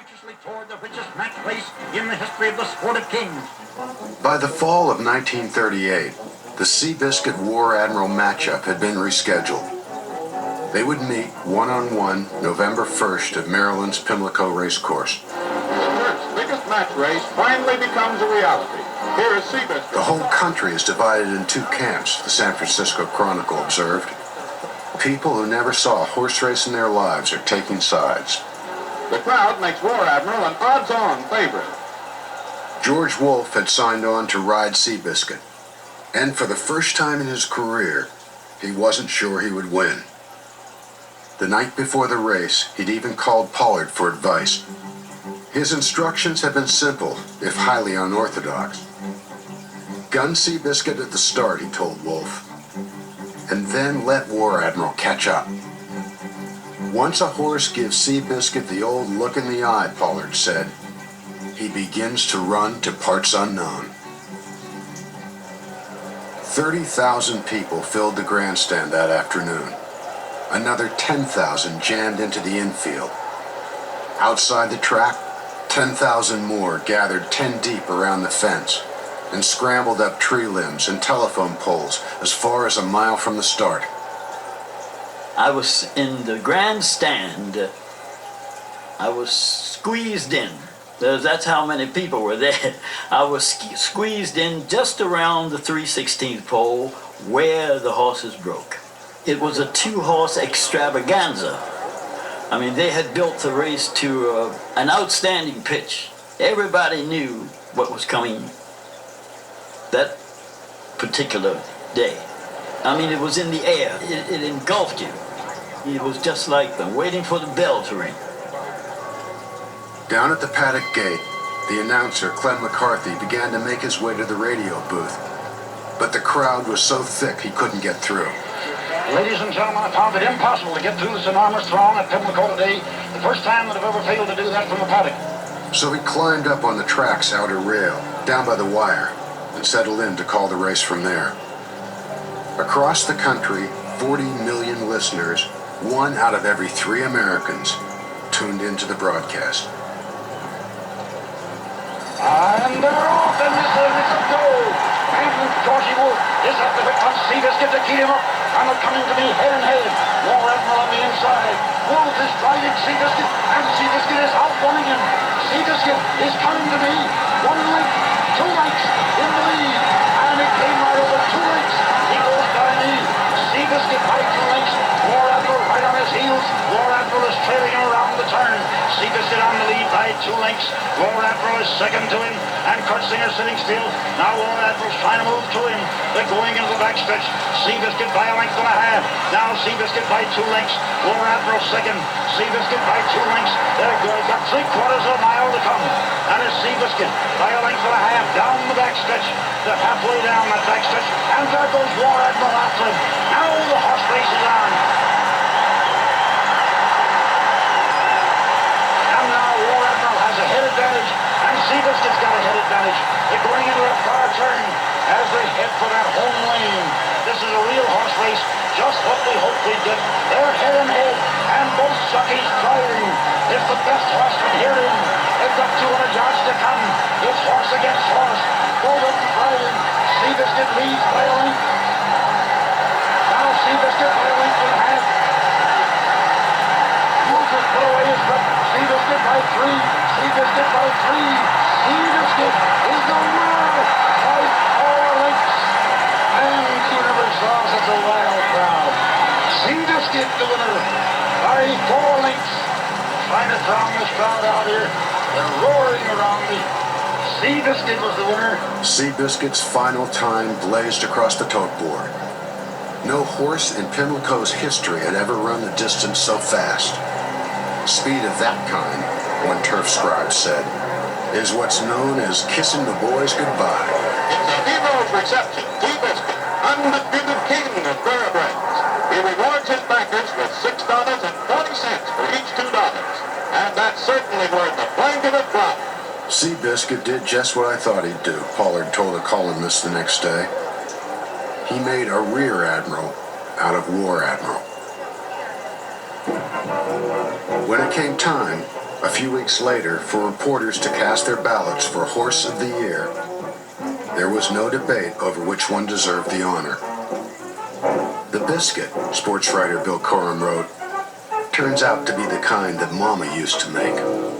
anxiously toward the richest match race in the history of the sport of kings. By the fall of 1938, the Seabiscuit War Admiral matchup had been rescheduled. They would meet one-on-one November 1st at Maryland's Pimlico Racecourse. The first biggest match race finally becomes a reality. Here is Seabiscuit. The whole country is divided in two camps, the San Francisco Chronicle observed. People who never saw a horse race in their lives are taking sides. The crowd makes War Admiral an odds-on favorite. George Wolfe had signed on to ride Seabiscuit, and for the first time in his career, he wasn't sure he would win. The night before the race, he'd even called Pollard for advice. His instructions had been simple, if highly unorthodox. Gun Seabiscuit at the start, he told Wolfe, and then let War Admiral catch up. Once a horse gives Seabiscuit the old look in the eye, Pollard said, he begins to run to parts unknown. 30,000 people filled the grandstand that afternoon. Another 10,000 jammed into the infield. Outside the track, 10,000 more gathered 10 deep around the fence and scrambled up tree limbs and telephone poles as far as a mile from the start. I was in the grandstand. I was squeezed in. That's how many people were there. I was squeezed in just around the 3/16th pole where the horses broke. It was a two-horse extravaganza. I mean, they had built the race to an outstanding pitch. Everybody knew what was coming that particular day. I mean, it was in the air. It engulfed you. It was just like them, waiting for the bell to ring. Down at the paddock gate, the announcer, Clem McCarthy, began to make his way to the radio booth. But the crowd was so thick he couldn't get through. Ladies and gentlemen, I found it impossible to get through this enormous throng at Pimlico today. The first time that I've ever failed to do that from the paddock. So he climbed up on the track's outer rail, down by the wire, and settled in to call the race from there. Across the country, 40 million listeners, 1 out of every 3 Americans, tuned into the broadcast. And they're off, and it's a goal. And Georgie Wolfe is at the whip on Seabiscuit to keep him up. And they're coming to me head and head. War Admiral on the inside. Wolfe is driving Seabiscuit, and Seabiscuit is outrunning him. Seabiscuit is coming to me. 1 length, 2 lengths in the lead. And it came right over 2 lengths. He goes by me. Seabiscuit by 2 lengths. War Admiral right on his heels. War Admiral is trailing him around the turn. Seabiscuit on the lead by 2 lengths. War Admiral is second to him, and Kurtzinger sitting still. Now War Admiral's trying to move to him. They're going into the backstretch. Seabiscuit by 1.5 lengths. Now Seabiscuit by 2 lengths. War Admiral second. Seabiscuit by 2 lengths. They're good. Got 3/4 of a mile to come. And it's Seabiscuit by 1.5 lengths down the backstretch. They're halfway down that backstretch, and there goes War Admiral after him. Now the horse race is on. And now War Admiral has a head advantage, and Seabiscuit's got a head advantage. They're going into a far turn as they head for that home lane. This is a real horse race, just what we hoped we'd get. They're head and head, and both jockeys driving. It's the best horse from here in. They've got 200 yards to come. It's horse against horse. Both of them driving. Seabiscuit leads by a length. Now Seabiscuit by 1.5 lengths. Wolfe has put away his foot. Seabiscuit by 3. Seabiscuit by 3. Seabiscuit is the winner by 4 lengths. And you never saw such a wild crowd. Seabiscuit the winner by 4 lengths. Trying to drown this crowd out here. They're roaring around me. Seabiscuit was the winner. Seabiscuit's final time blazed across the tote board. No horse in Pimlico's history had ever run the distance so fast. Speed of that kind, one turf scribe said, is what's known as kissing the boys goodbye. It's a hero's reception. Seabiscuit, undisputed king of thoroughbreds. He rewards his backers with $6.40 for each $2. And that's certainly worth a blanket of flowers. Seabiscuit did just what I thought he'd do, Pollard told a columnist the next day. He made a rear admiral out of War Admiral. When it came time, A few weeks later, for reporters to cast their ballots for Horse of the Year, there was no debate over which one deserved the honor. The Biscuit, sports writer Bill Corum wrote, turns out to be the kind that Mama used to make.